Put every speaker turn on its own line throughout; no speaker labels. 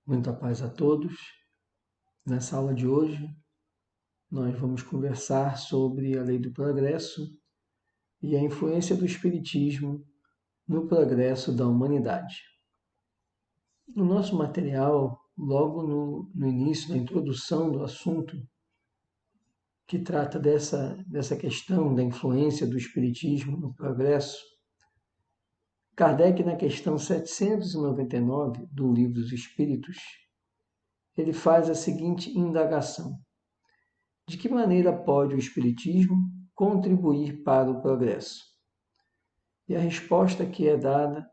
Muita paz a todos. Nessa aula de hoje, nós vamos conversar sobre a lei do progresso e a influência do Espiritismo no progresso da humanidade. No nosso material, logo no início da introdução do assunto, que trata dessa questão da influência do Espiritismo no progresso, Kardec, na questão 799 do Livro dos Espíritos, ele faz a seguinte indagação: de que maneira pode o Espiritismo contribuir para o progresso? E a resposta que é dada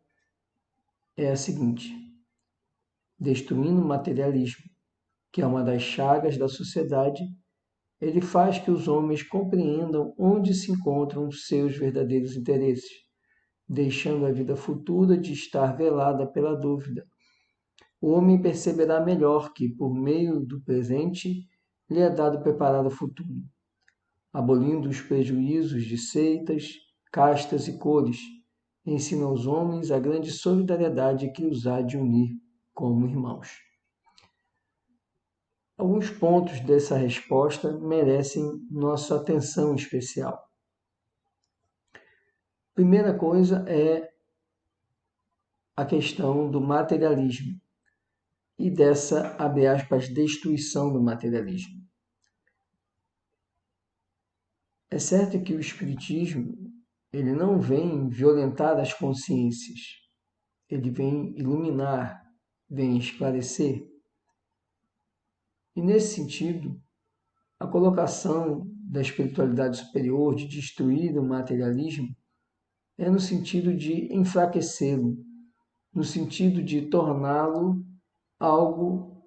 é a seguinte: destruindo o materialismo, que é uma das chagas da sociedade, ele faz que os homens compreendam onde se encontram seus verdadeiros interesses, deixando a vida futura de estar velada pela dúvida. O homem perceberá melhor que, por meio do presente, lhe é dado preparar o futuro, abolindo os prejuízos de seitas, castas e cores, ensina aos homens a grande solidariedade que os há de unir como irmãos. Alguns pontos dessa resposta merecem nossa atenção especial. Primeira coisa é a questão do materialismo e dessa, abre aspas, destruição do materialismo. É certo que o Espiritismo ele não vem violentar as consciências, ele vem iluminar, vem esclarecer. E nesse sentido, a colocação da espiritualidade superior de destruir o materialismo é no sentido de enfraquecê-lo, no sentido de torná-lo algo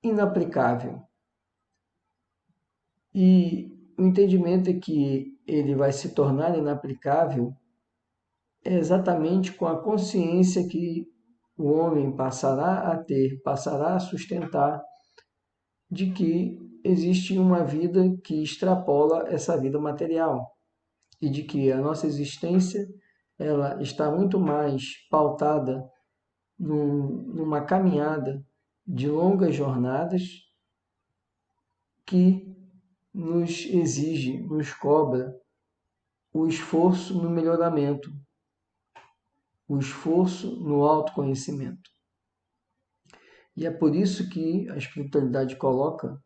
inaplicável. E o entendimento é que ele vai se tornar inaplicável é exatamente com a consciência que o homem passará a ter, passará a sustentar, de que existe uma vida que extrapola essa vida material e de que a nossa existência ela está muito mais pautada numa caminhada de longas jornadas que nos exige, nos cobra o esforço no melhoramento, o esforço no autoconhecimento. E é por isso que a espiritualidade coloca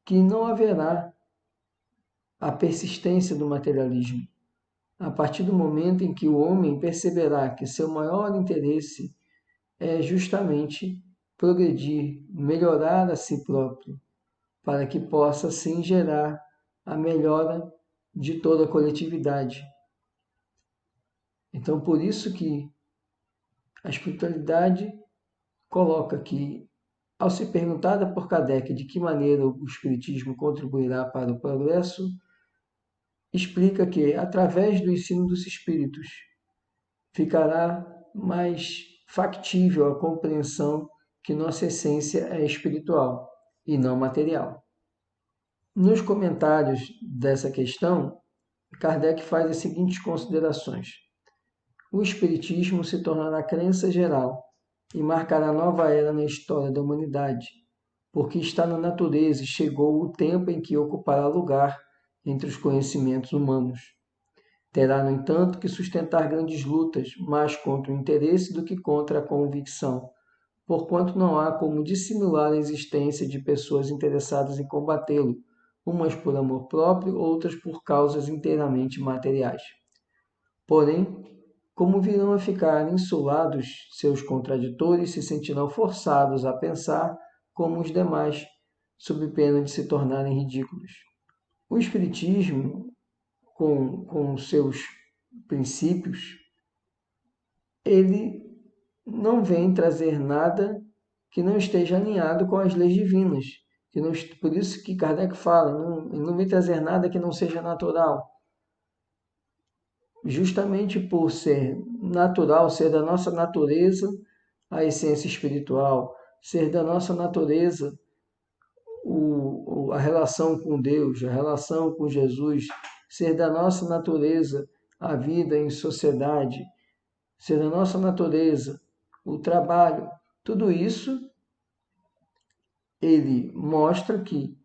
que não haverá a persistência do materialismo. A partir do momento em que o homem perceberá que seu maior interesse é justamente progredir, melhorar a si próprio, para que possa assim gerar a melhora de toda a coletividade. Então, por isso que a espiritualidade coloca que, ao ser perguntada por Kardec de que maneira o Espiritismo contribuirá para o progresso, explica que, através do ensino dos Espíritos, ficará mais factível a compreensão que nossa essência é espiritual e não material. Nos comentários dessa questão, Kardec faz as seguintes considerações: o Espiritismo se tornará crença geral e marcará nova era na história da humanidade, porque está na natureza e chegou o tempo em que ocupará lugar entre os conhecimentos humanos. Terá, no entanto, que sustentar grandes lutas, mais contra o interesse do que contra a convicção, porquanto não há como dissimular a existência de pessoas interessadas em combatê-lo, umas por amor próprio, outras por causas inteiramente materiais. Porém, como virão a ficar insulados seus contraditores, se sentirão forçados a pensar como os demais, sob pena de se tornarem ridículos. O Espiritismo, com seus princípios, ele não vem trazer nada que não esteja alinhado com as leis divinas. Por isso que Kardec fala, ele não vem trazer nada que não seja natural. Justamente por ser natural, ser da nossa natureza a essência espiritual, ser da nossa natureza a relação com Deus, a relação com Jesus, ser da nossa natureza a vida em sociedade, ser da nossa natureza o trabalho, tudo isso ele mostra que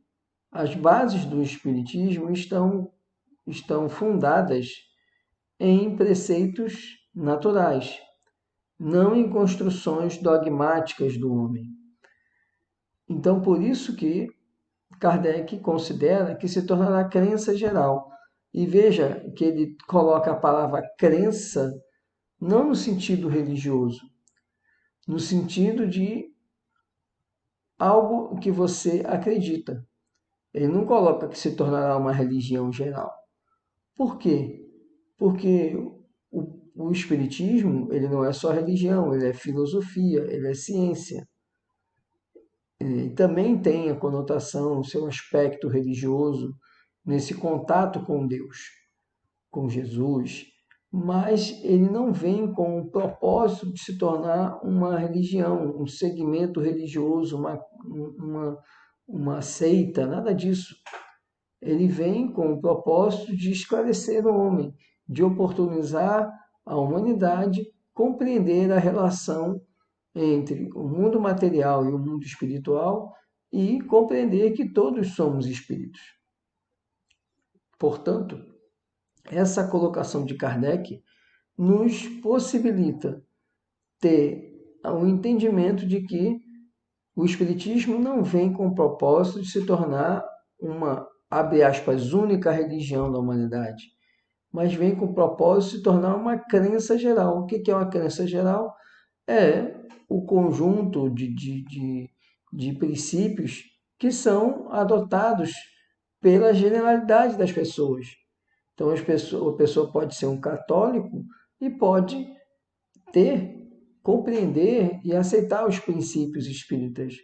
as bases do Espiritismo estão fundadas em preceitos naturais, não em construções dogmáticas do homem. Então, por isso que Kardec considera que se tornará crença geral. E veja que ele coloca a palavra crença não no sentido religioso, no sentido de algo que você acredita. Ele não coloca que se tornará uma religião geral. Por quê? Porque o Espiritismo ele não é só religião, ele é filosofia, ele é ciência. Ele também tem a conotação, o seu aspecto religioso nesse contato com Deus, com Jesus, mas ele não vem com o propósito de se tornar uma religião, um segmento religioso, uma seita, nada disso. Ele vem com o propósito de esclarecer o homem, de oportunizar a humanidade compreender a relação entre o mundo material e o mundo espiritual e compreender que todos somos espíritos. Portanto, essa colocação de Kardec nos possibilita ter o entendimento de que o Espiritismo não vem com o propósito de se tornar uma, abre aspas, única religião da humanidade, mas vem com o propósito de se tornar uma crença geral. O que é uma crença geral? É o conjunto de princípios que são adotados pela generalidade das pessoas. Então, a pessoa pode ser um católico e pode compreender e aceitar os princípios espíritas.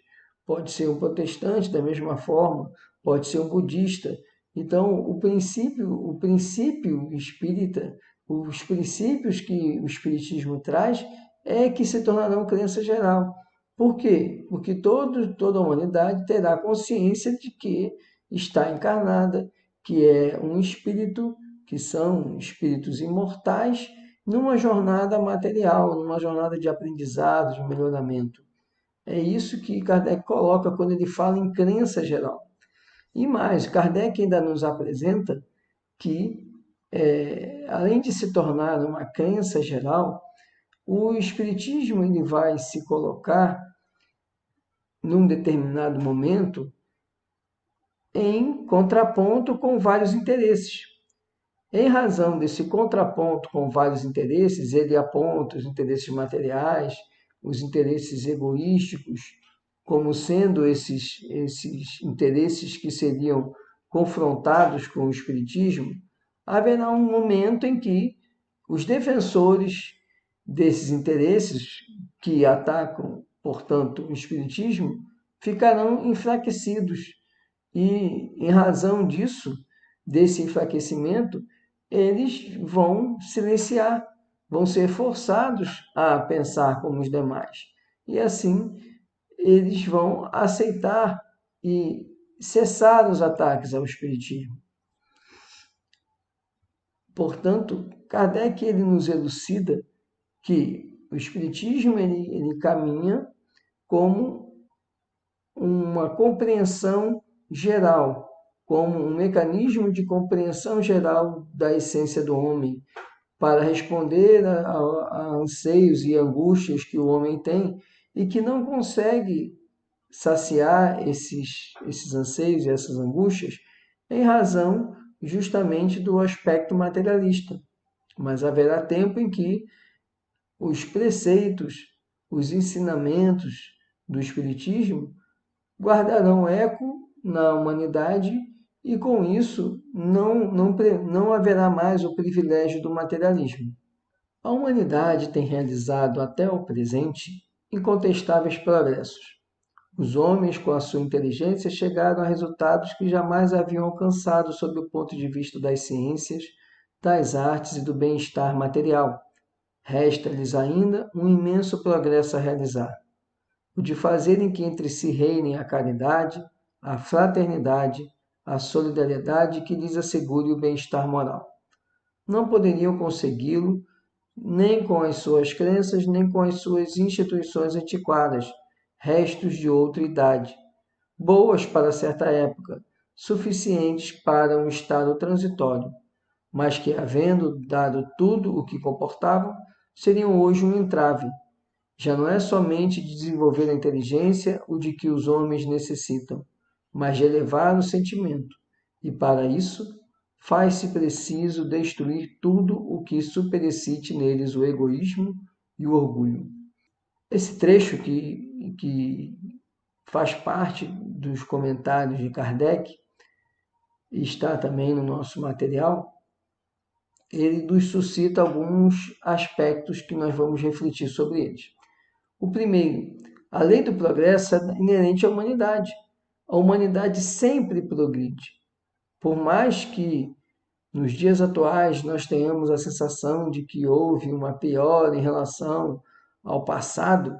Pode ser um protestante da mesma forma, pode ser um budista. Então, o princípio espírita, os princípios que o espiritismo traz é que se tornarão crença geral. Por quê? Porque toda a humanidade terá consciência de que está encarnada, que é um espírito, que são espíritos imortais, numa jornada material, numa jornada de aprendizado, de melhoramento. É isso que Kardec coloca quando ele fala em crença geral. E mais, Kardec ainda nos apresenta que, além de se tornar uma crença geral, o Espiritismo ele vai se colocar, num determinado momento, em contraponto com vários interesses. Em razão desse contraponto com vários interesses, ele aponta os interesses materiais, os interesses egoísticos, como sendo esses interesses que seriam confrontados com o Espiritismo. Haverá um momento em que os defensores desses interesses, que atacam, portanto, o Espiritismo, ficarão enfraquecidos. E, em razão disso, desse enfraquecimento, eles vão silenciar, vão ser forçados a pensar como os demais. E assim, eles vão aceitar e cessar os ataques ao Espiritismo. Portanto, Kardec ele nos elucida que o Espiritismo ele caminha como uma compreensão geral, como um mecanismo de compreensão geral da essência do homem, para responder a anseios e angústias que o homem tem e que não consegue saciar esses anseios e essas angústias em razão justamente do aspecto materialista. Mas haverá tempo em que os preceitos, os ensinamentos do Espiritismo guardarão eco na humanidade e, com isso, não haverá mais o privilégio do materialismo. A humanidade tem realizado até o presente incontestáveis progressos. Os homens, com a sua inteligência, chegaram a resultados que jamais haviam alcançado sob o ponto de vista das ciências, das artes e do bem-estar material. Resta-lhes ainda um imenso progresso a realizar: o de fazerem que entre si reinem a caridade, a fraternidade, a solidariedade que lhes assegure o bem-estar moral. Não poderiam consegui-lo nem com as suas crenças, nem com as suas instituições antiquadas, restos de outra idade. boas para certa época, suficientes para um estado transitório, mas que, havendo dado tudo o que comportavam, seriam hoje um entrave. Já não é somente de desenvolver a inteligência o de que os homens necessitam, mas de elevar o sentimento. E para isso, faz-se preciso destruir tudo o que superexcite neles o egoísmo e o orgulho. Esse trecho que faz parte dos comentários de Kardec, e está também no nosso material, ele nos suscita alguns aspectos que nós vamos refletir sobre eles. O primeiro, a lei do progresso é inerente à humanidade. A humanidade sempre progride. Por mais que nos dias atuais nós tenhamos a sensação de que houve uma piora em relação ao passado,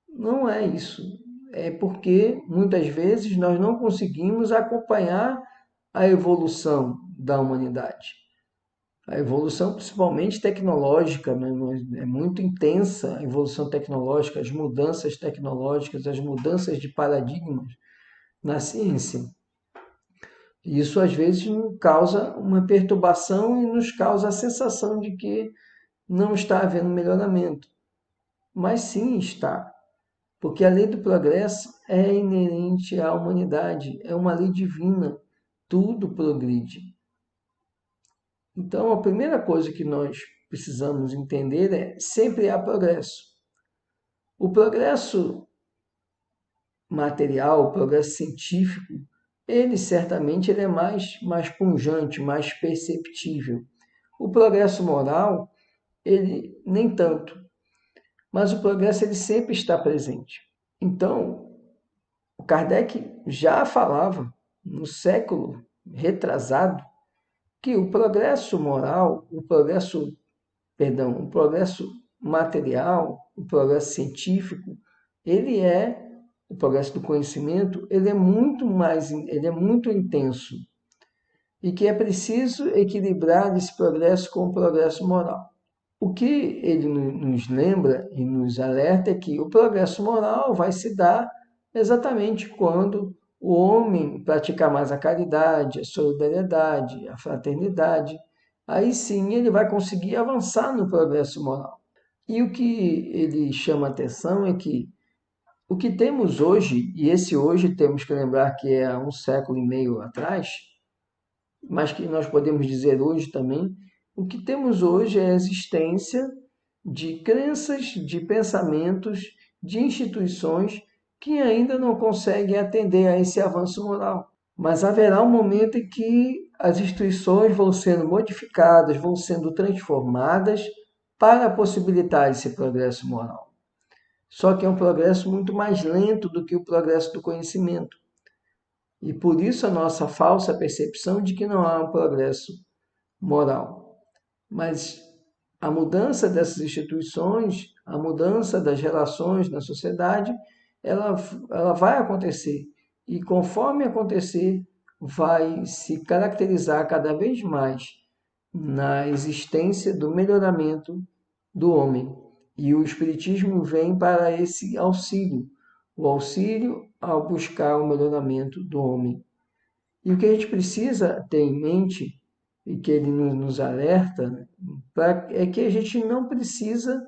não é isso. É porque muitas vezes nós não conseguimos acompanhar a evolução da humanidade. A evolução, principalmente tecnológica, né, é muito intensa a evolução tecnológica, as mudanças tecnológicas, as mudanças de paradigmas na ciência. Isso às vezes nos causa uma perturbação e nos causa a sensação de que não está havendo melhoramento. Mas sim está, porque a lei do progresso é inerente à humanidade, é uma lei divina, tudo progride. Então, a primeira coisa que nós precisamos entender é sempre há progresso. O progresso material, o progresso científico, ele certamente ele é mais pungente, mais perceptível. O progresso moral, ele nem tanto, mas o progresso ele sempre está presente. Então, o Kardec já falava no século retrasado que o progresso moral, o progresso material, o progresso científico, o progresso do conhecimento, ele é muito intenso e que é preciso equilibrar esse progresso com o progresso moral. O que ele nos lembra e nos alerta é que o progresso moral vai se dar exatamente quando o homem praticar mais a caridade, a solidariedade, a fraternidade. Aí sim ele vai conseguir avançar no progresso moral. E o que ele chama atenção é que o que temos hoje, e esse hoje temos que lembrar que é há um século e meio atrás, mas que nós podemos dizer hoje também, o que temos hoje é a existência de crenças, de pensamentos, de instituições que ainda não conseguem atender a esse avanço moral. Mas haverá um momento em que as instituições vão sendo modificadas, vão sendo transformadas para possibilitar esse progresso moral. Só que é um progresso muito mais lento do que o progresso do conhecimento. E por isso a nossa falsa percepção de que não há um progresso moral. Mas a mudança dessas instituições, a mudança das relações na sociedade, ela vai acontecer. E conforme acontecer, vai se caracterizar cada vez mais na existência do melhoramento do homem. E o Espiritismo vem para esse auxílio, o auxílio ao buscar o melhoramento do homem. E o que a gente precisa ter em mente, e que ele nos alerta, é que a gente não precisa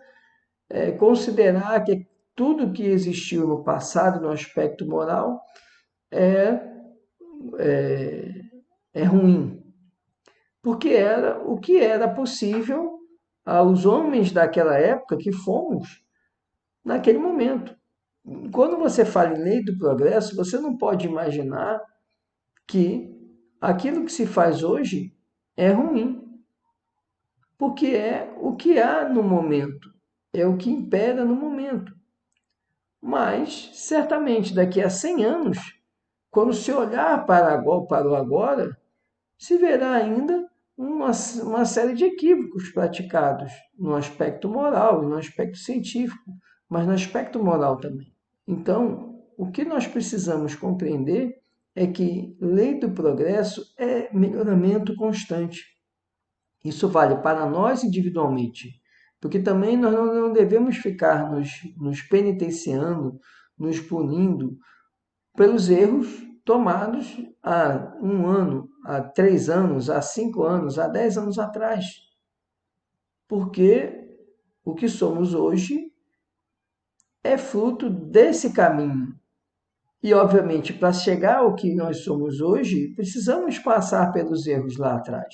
considerar que tudo que existiu no passado, no aspecto moral, é, é ruim. Porque era o que era possível aos homens daquela época que fomos naquele momento. Quando você fala em lei do progresso, você não pode imaginar que aquilo que se faz hoje é ruim, porque é o que há no momento, é o que impera no momento. Mas, certamente, daqui a 100 anos, quando se olhar para o agora, se verá ainda uma série de equívocos praticados no aspecto moral e no aspecto científico, mas no aspecto moral também. Então, o que nós precisamos compreender é que lei do progresso é melhoramento constante. Isso vale para nós individualmente, porque também nós não devemos ficar nos penitenciando, nos punindo pelos erros tomados há 1 ano, há 3 anos, há 5 anos, há 10 anos atrás. Porque o que somos hoje é fruto desse caminho. E, obviamente, para chegar ao que nós somos hoje, precisamos passar pelos erros lá atrás.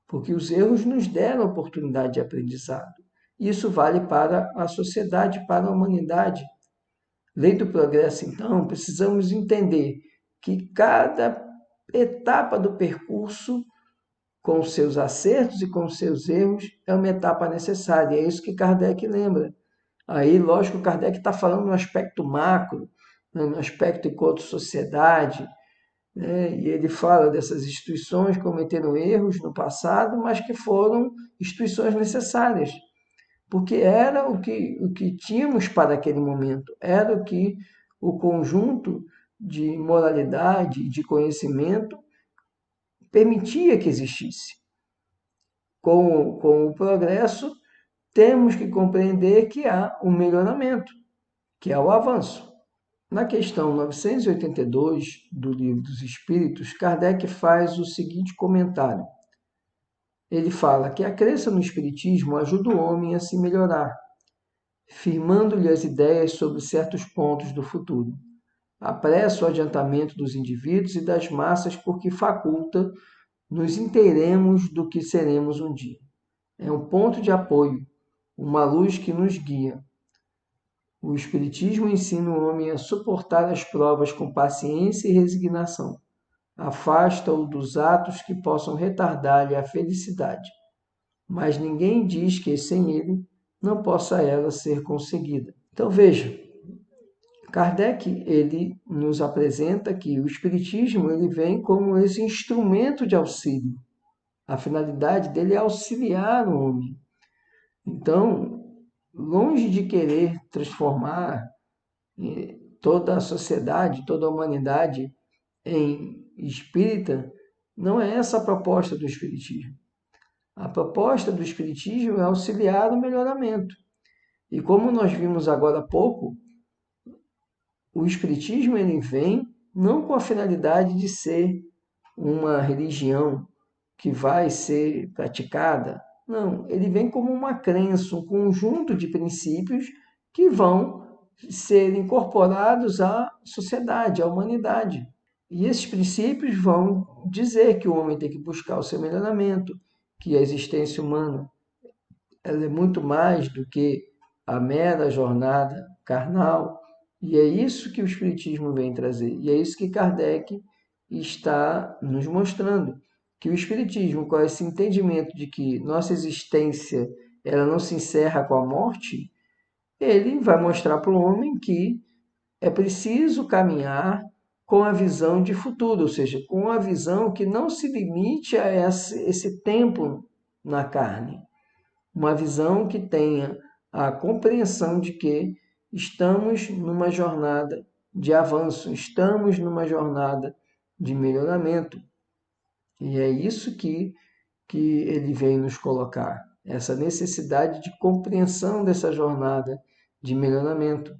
Porque os erros nos deram oportunidade de aprendizado. Isso vale para a sociedade, para a humanidade. Lei do progresso, então, precisamos entender que cada etapa do percurso, com seus acertos e com seus erros, é uma etapa necessária. É isso que Kardec lembra. Aí, lógico, Kardec está falando no aspecto macro, no aspecto enquanto sociedade, né? E ele fala dessas instituições que cometeram erros no passado, mas que foram instituições necessárias, porque era o que tínhamos para aquele momento, era o que o conjunto de moralidade e de conhecimento permitia que existisse. Com o progresso, temos que compreender que há um melhoramento, que é o avanço. Na questão 982 do Livro dos Espíritos, Kardec faz o seguinte comentário. Ele fala que a crença no Espiritismo ajuda o homem a se melhorar, firmando-lhe as ideias sobre certos pontos do futuro. Apressa o adiantamento dos indivíduos e das massas porque faculta nos inteiremos do que seremos um dia. É um ponto de apoio, uma luz que nos guia. O Espiritismo ensina o homem a suportar as provas com paciência e resignação. Afasta-o dos atos que possam retardar-lhe a felicidade. Mas ninguém diz que, sem ele, não possa ela ser conseguida. Então veja, Kardec ele nos apresenta que o Espiritismo ele vem como esse instrumento de auxílio. A finalidade dele é auxiliar o homem. Então, longe de querer transformar toda a sociedade, toda a humanidade em espírita, não é essa a proposta do Espiritismo. A proposta do Espiritismo é auxiliar o melhoramento. E como nós vimos agora há pouco, o Espiritismo ele vem não com a finalidade de ser uma religião que vai ser praticada. Não, ele vem como uma crença, um conjunto de princípios que vão ser incorporados à sociedade, à humanidade. E esses princípios vão dizer que o homem tem que buscar o seu melhoramento, que a existência humana ela é muito mais do que a mera jornada carnal. E é isso que o Espiritismo vem trazer. E é isso que Kardec está nos mostrando. Que o Espiritismo, com esse entendimento de que nossa existência ela não se encerra com a morte, ele vai mostrar para o homem que é preciso caminhar com a visão de futuro, ou seja, com a visão que não se limite a esse tempo na carne. Uma visão que tenha a compreensão de que estamos numa jornada de avanço, estamos numa jornada de melhoramento. E é isso que ele vem nos colocar, essa necessidade de compreensão dessa jornada de melhoramento.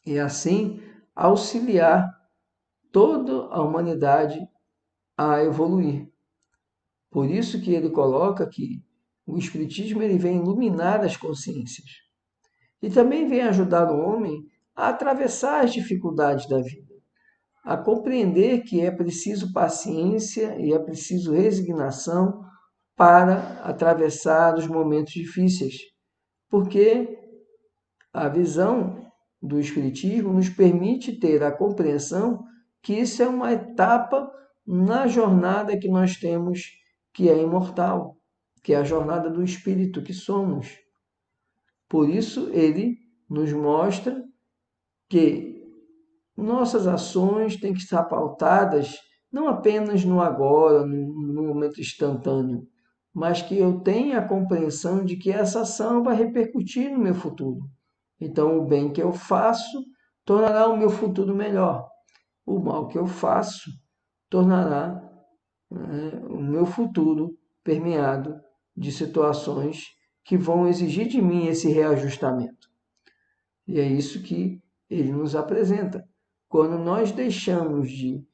E assim auxiliar toda a humanidade a evoluir. Por isso que ele coloca que o Espiritismo ele vem iluminar as consciências. E também vem ajudar o homem a atravessar as dificuldades da vida, a compreender que é preciso paciência e é preciso resignação para atravessar os momentos difíceis. Porque a visão do Espiritismo nos permite ter a compreensão que isso é uma etapa na jornada que nós temos, que é imortal, que é a jornada do Espírito que somos. Por isso, ele nos mostra que nossas ações têm que estar pautadas não apenas no agora, no momento instantâneo, mas que eu tenha a compreensão de que essa ação vai repercutir no meu futuro. Então, o bem que eu faço tornará o meu futuro melhor. O mal que eu faço tornará o meu futuro permeado de situações que vão exigir de mim esse reajustamento. E é isso que ele nos apresenta. quando nós deixamos de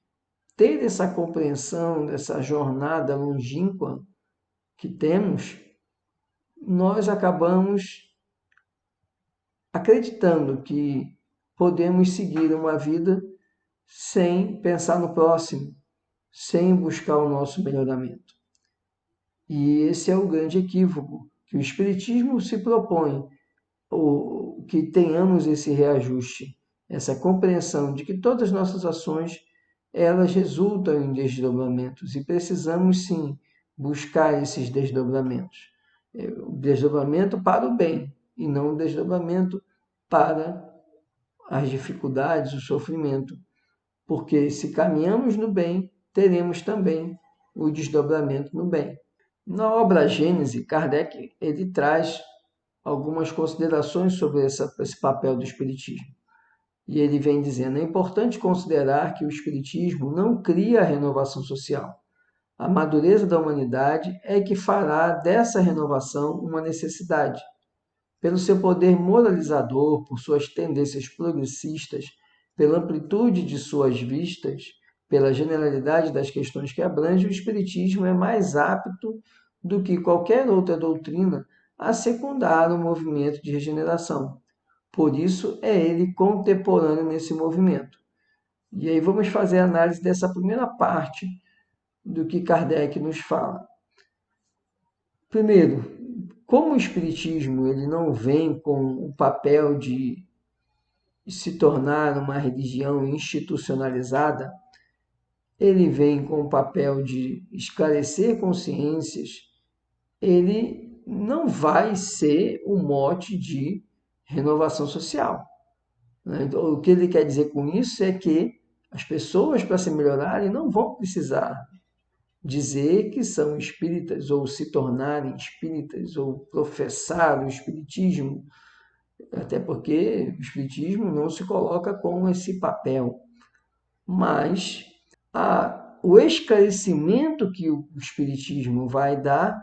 ter essa compreensão dessa jornada longínqua que temos, nós acabamos acreditando que podemos seguir uma vida sem pensar no próximo, sem buscar o nosso melhoramento. E esse é o grande equívoco que o Espiritismo se propõe, que tenhamos esse reajuste, essa compreensão de que todas as nossas ações elas resultam em desdobramentos e precisamos sim buscar esses desdobramentos. O desdobramento para o bem e não o desdobramento para as dificuldades, o sofrimento. Porque se caminhamos no bem, teremos também o desdobramento no bem. Na obra Gênese, Kardec ele traz algumas considerações sobre esse papel do Espiritismo. E ele vem dizendo, é importante considerar que o Espiritismo não cria a renovação social. A madureza da humanidade é que fará dessa renovação uma necessidade. Pelo seu poder moralizador, por suas tendências progressistas, pela amplitude de suas vistas, pela generalidade das questões que abrange, o Espiritismo é mais apto do que qualquer outra doutrina a secundar o movimento de regeneração. Por isso, é ele contemporâneo nesse movimento. E aí vamos fazer a análise dessa primeira parte do que Kardec nos fala. Primeiro, como o Espiritismo ele não vem com o papel de se tornar uma religião institucionalizada, ele vem com o papel de esclarecer consciências, ele não vai ser o mote de renovação social. Então, o que ele quer dizer com isso é que as pessoas, para se melhorarem, não vão precisar dizer que são espíritas, ou se tornarem espíritas, ou professar o espiritismo, até porque o espiritismo não se coloca com esse papel. Mas o esclarecimento que o espiritismo vai dar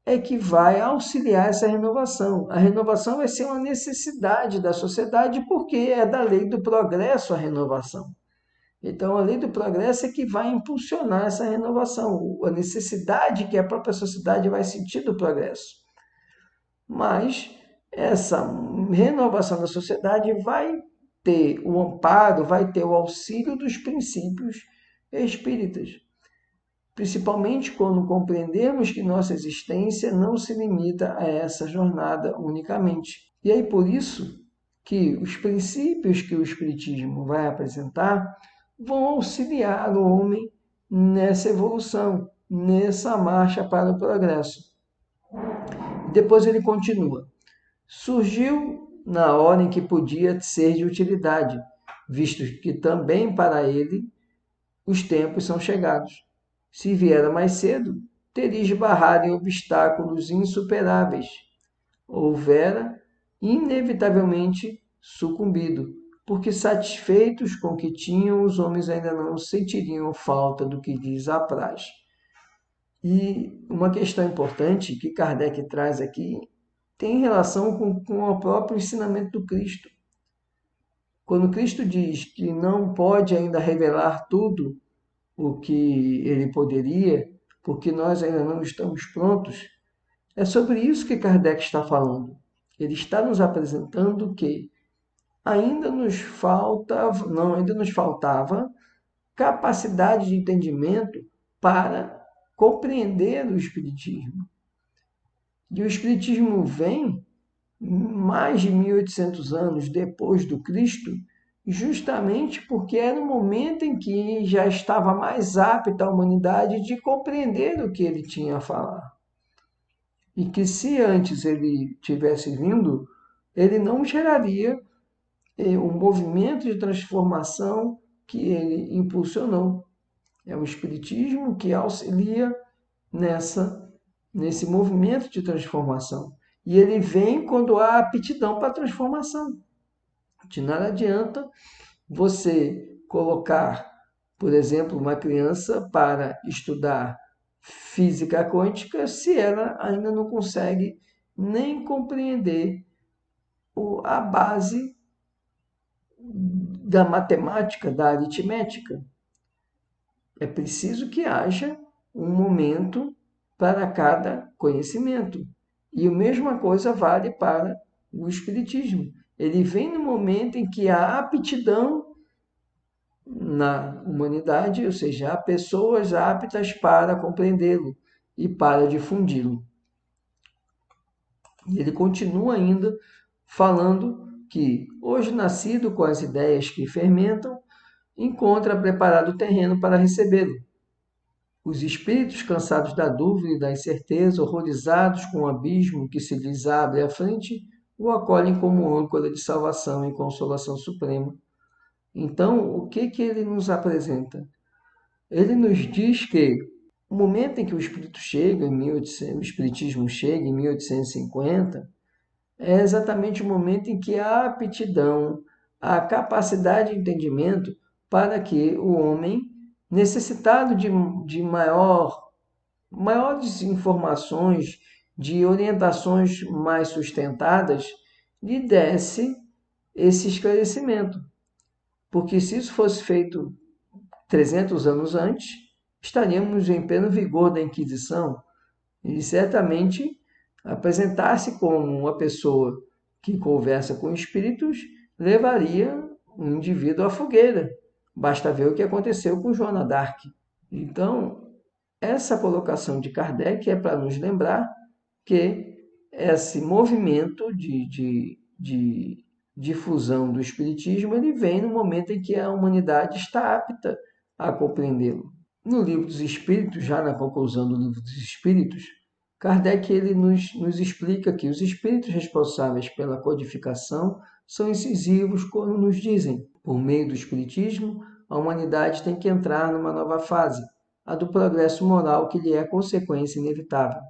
é que vai auxiliar essa renovação. A renovação vai ser uma necessidade da sociedade porque é da lei do progresso a renovação. Então, a lei do progresso é que vai impulsionar essa renovação, a necessidade que a própria sociedade vai sentir do progresso. Mas essa renovação da sociedade vai ter o amparo, vai ter o auxílio dos princípios espíritas. Principalmente quando compreendemos que nossa existência não se limita a essa jornada unicamente. E aí, por isso, que os princípios que o Espiritismo vai apresentar vão auxiliar o homem nessa evolução, nessa marcha para o progresso. Depois ele continua. Surgiu na hora em que podia ser de utilidade, visto que também para ele os tempos são chegados. Se viera mais cedo, teria esbarrado em obstáculos insuperáveis. Houvera inevitavelmente sucumbido, porque satisfeitos com o que tinham, os homens ainda não sentiriam falta do que lhes apraz. E uma questão importante que Kardec traz aqui tem relação com o próprio ensinamento do Cristo. Quando Cristo diz que não pode ainda revelar tudo o que ele poderia, porque nós ainda não estamos prontos, é sobre isso que Kardec está falando. Ele está nos apresentando que ainda nos faltava capacidade de entendimento para compreender o Espiritismo. E o Espiritismo vem mais de 1800 anos depois do Cristo, justamente porque era o momento em que já estava mais apta a humanidade de compreender o que ele tinha a falar. E que se antes ele tivesse vindo, ele não geraria o movimento de transformação que ele impulsionou. É o Espiritismo que auxilia nesse movimento de transformação. E ele vem quando há aptidão para a transformação. De nada adianta você colocar, por exemplo, uma criança para estudar física quântica se ela ainda não consegue nem compreender a base da matemática, da aritmética. É preciso que haja um momento para cada conhecimento. E a mesma coisa vale para o Espiritismo. Ele vem no momento em que há aptidão na humanidade, ou seja, há pessoas aptas para compreendê-lo e para difundi-lo. E ele continua ainda falando que, hoje nascido com as ideias que fermentam, encontra preparado o terreno para recebê-lo. Os espíritos cansados da dúvida e da incerteza, horrorizados com o abismo que se lhes abre à frente, o acolhem como âncora de salvação e consolação suprema. Então, o que ele nos apresenta? Ele nos diz que o momento em que o Espírito chega, o Espiritismo chega em 1850, é exatamente o momento em que há aptidão, a capacidade de entendimento para que o homem, necessitado de maiores informações, de orientações mais sustentadas, lhe desse esse esclarecimento. Porque se isso fosse feito 300 anos antes, estaríamos em pleno vigor da Inquisição e certamente apresentar-se como uma pessoa que conversa com espíritos levaria um indivíduo à fogueira. Basta ver o que aconteceu com Joana d'Arc. Então, essa colocação de Kardec é para nos lembrar que esse movimento de difusão do Espiritismo ele vem no momento em que a humanidade está apta a compreendê-lo. No Livro dos Espíritos, já na conclusão do Livro dos Espíritos, Kardec ele nos explica que os espíritos responsáveis pela codificação são incisivos quando nos dizem, por meio do Espiritismo, a humanidade tem que entrar numa nova fase, a do progresso moral que lhe é consequência inevitável.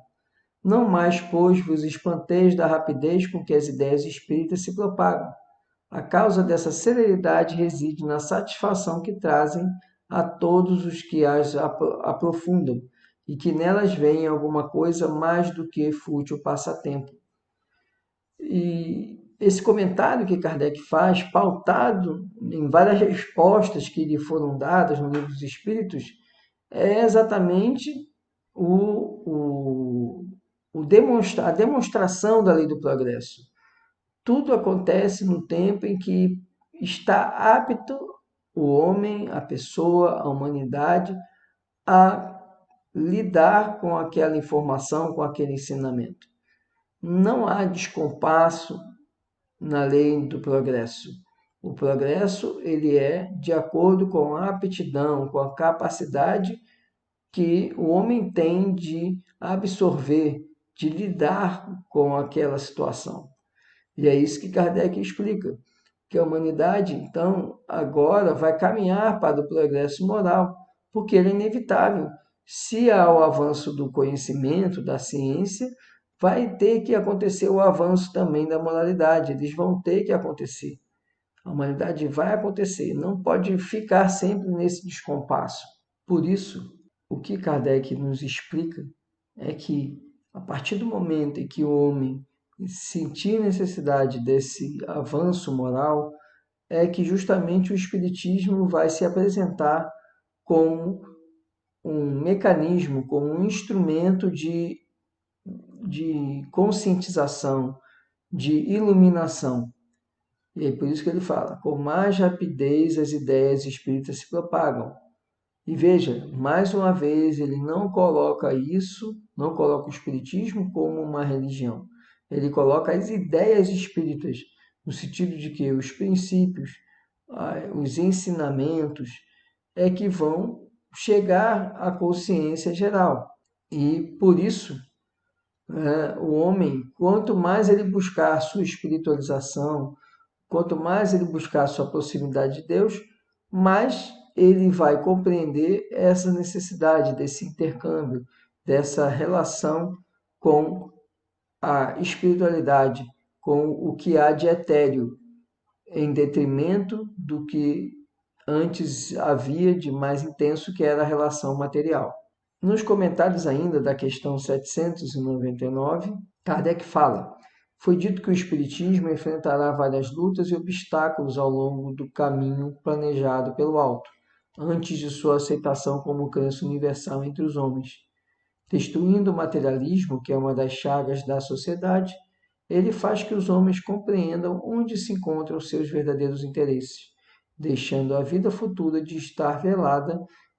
Não mais, pois, vos espanteis da rapidez com que as ideias espíritas se propagam. A causa dessa celeridade reside na satisfação que trazem a todos os que as aprofundam e que nelas veem alguma coisa mais do que fútil passatempo. E esse comentário que Kardec faz, pautado em várias respostas que lhe foram dadas no Livro dos Espíritos, é exatamente a demonstração da lei do progresso. Tudo acontece no tempo em que está apto o homem, a pessoa, a humanidade a lidar com aquela informação, com aquele ensinamento. Não há descompasso na lei do progresso. O progresso ele é de acordo com a aptidão, com a capacidade que o homem tem de absorver, de lidar com aquela situação. E é isso que Kardec explica, que a humanidade, então, agora vai caminhar para o progresso moral, porque ele é inevitável. Se há o avanço do conhecimento, da ciência, vai ter que acontecer o avanço também da moralidade, eles vão ter que acontecer. A humanidade vai acontecer, não pode ficar sempre nesse descompasso. Por isso, o que Kardec nos explica é que, a partir do momento em que o homem sentir necessidade desse avanço moral, é que justamente o Espiritismo vai se apresentar como um mecanismo, como um instrumento de conscientização, de iluminação. E é por isso que ele fala, com mais rapidez as ideias espíritas se propagam. E veja, mais uma vez, ele não coloca não coloca o Espiritismo como uma religião. Ele coloca as ideias espíritas, no sentido de que os princípios, os ensinamentos, é que vão chegar à consciência geral. E, por isso, o homem, quanto mais ele buscar a sua espiritualização, quanto mais ele buscar a sua proximidade de Deus, mais ele vai compreender essa necessidade desse intercâmbio, dessa relação com a espiritualidade, com o que há de etéreo, em detrimento do que antes havia de mais intenso, que era a relação material. Nos comentários ainda da questão 799, Kardec fala: Foi dito que o Espiritismo enfrentará várias lutas e obstáculos ao longo do caminho planejado pelo Alto, antes de sua aceitação como crença universal entre os homens. Destruindo o materialismo, que é uma das chagas da sociedade, ele faz que os homens compreendam onde se encontram seus verdadeiros interesses, deixando a vida futura de estar velada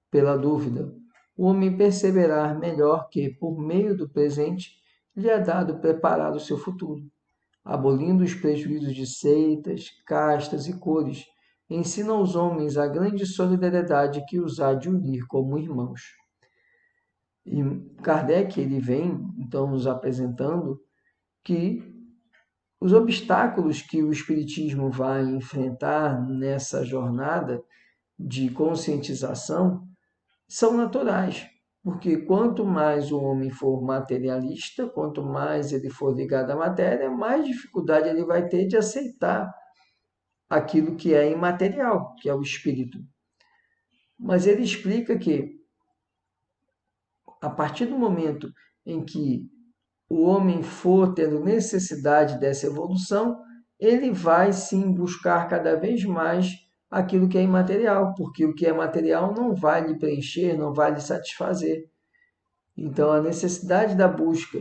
pela dúvida. O homem perceberá melhor que, por meio do presente, lhe é dado preparar o seu futuro. Abolindo os prejuízos de seitas, castas e cores, ensina aos homens a grande solidariedade que os há de unir como irmãos. E Kardec ele vem, então, nos apresentando que os obstáculos que o Espiritismo vai enfrentar nessa jornada de conscientização são naturais, porque quanto mais o homem for materialista, quanto mais ele for ligado à matéria, mais dificuldade ele vai ter de aceitar aquilo que é imaterial, que é o espírito. Mas ele explica que, a partir do momento em que o homem for tendo necessidade dessa evolução, ele vai sim buscar cada vez mais aquilo que é imaterial, porque o que é material não vai lhe preencher, não vai lhe satisfazer. Então, a necessidade da busca,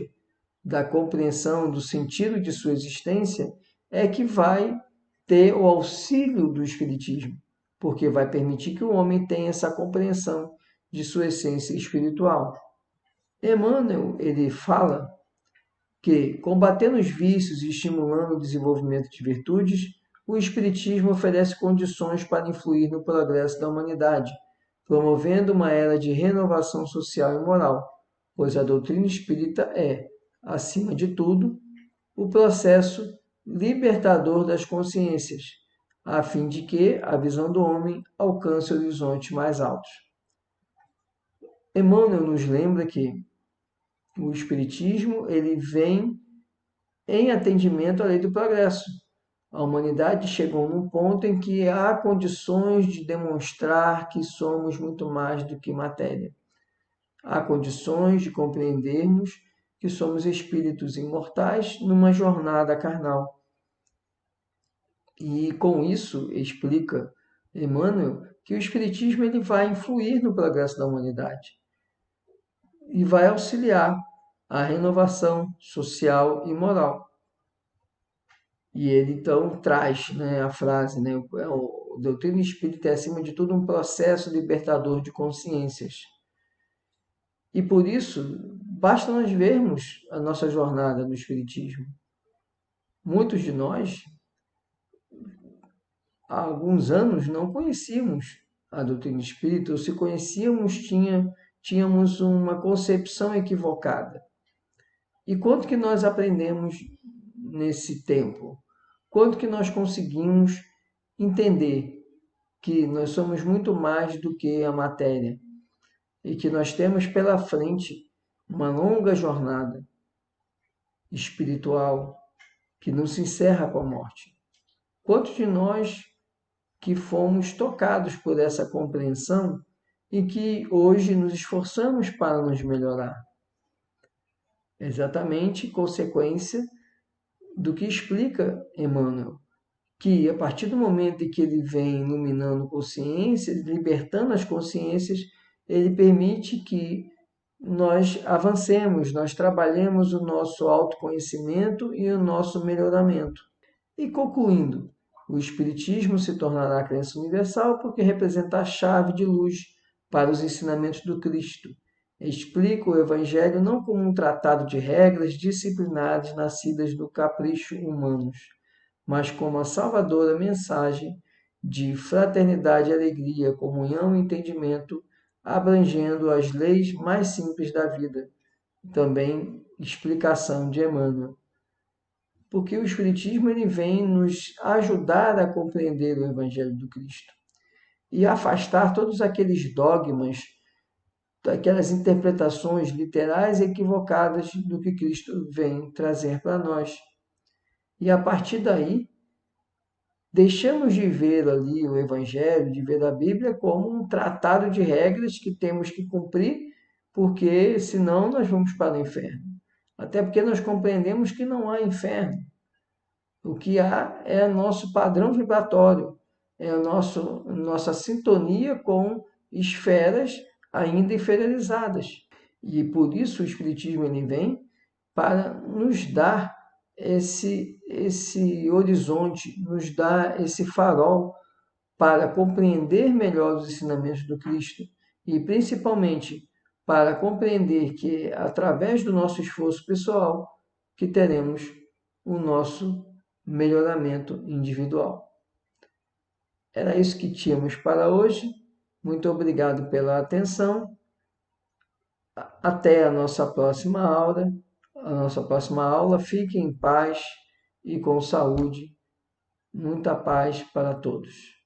da compreensão do sentido de sua existência é que vai ter o auxílio do Espiritismo, porque vai permitir que o homem tenha essa compreensão de sua essência espiritual. Emmanuel, ele fala que, combatendo os vícios e estimulando o desenvolvimento de virtudes, o Espiritismo oferece condições para influir no progresso da humanidade, promovendo uma era de renovação social e moral, pois a doutrina espírita é, acima de tudo, o processo libertador das consciências, a fim de que a visão do homem alcance horizontes mais altos. Emmanuel nos lembra que o Espiritismo ele vem em atendimento à lei do progresso. A humanidade chegou num ponto em que há condições de demonstrar que somos muito mais do que matéria. Há condições de compreendermos que somos espíritos imortais numa jornada carnal. E com isso explica Emmanuel que o Espiritismo ele vai influir no progresso da humanidade e vai auxiliar a renovação social e moral. E ele então traz, a frase, o doutrina espírita é acima de tudo um processo libertador de consciências. E por isso, basta nós vermos a nossa jornada no espiritismo. Muitos de nós, há alguns anos, não conhecíamos a doutrina espírita, ou se conhecíamos, tínhamos uma concepção equivocada. E quanto que nós aprendemos nesse tempo? Quanto que nós conseguimos entender que nós somos muito mais do que a matéria e que nós temos pela frente uma longa jornada espiritual que não se encerra com a morte? Quantos de nós que fomos tocados por essa compreensão e que hoje nos esforçamos para nos melhorar? Exatamente consequência do que explica Emmanuel, que a partir do momento em que ele vem iluminando consciências, libertando as consciências, ele permite que nós avancemos, nós trabalhemos o nosso autoconhecimento e o nosso melhoramento. E concluindo, o Espiritismo se tornará a crença universal porque representa a chave de luz para os ensinamentos do Cristo. Explica o Evangelho não como um tratado de regras disciplinares nascidas do capricho humanos, mas como a salvadora mensagem de fraternidade, alegria, comunhão e entendimento, abrangendo as leis mais simples da vida. Também explicação de Emmanuel. Porque o Espiritismo ele vem nos ajudar a compreender o Evangelho do Cristo e afastar todos aqueles dogmas, aquelas interpretações literais equivocadas do que Cristo vem trazer para nós. E a partir daí, deixamos de ver ali o Evangelho, de ver a Bíblia como um tratado de regras que temos que cumprir, porque senão nós vamos para o inferno. Até porque nós compreendemos que não há inferno. O que há é nosso padrão vibratório, é nossa sintonia com esferas ainda inferiorizadas. E por isso o Espiritismo ele vem para nos dar esse horizonte, nos dar esse farol para compreender melhor os ensinamentos do Cristo e principalmente para compreender que através do nosso esforço pessoal que teremos o nosso melhoramento individual. Era isso que tínhamos para hoje. Muito obrigado pela atenção. Até a nossa próxima aula. Fique em paz e com saúde. Muita paz para todos.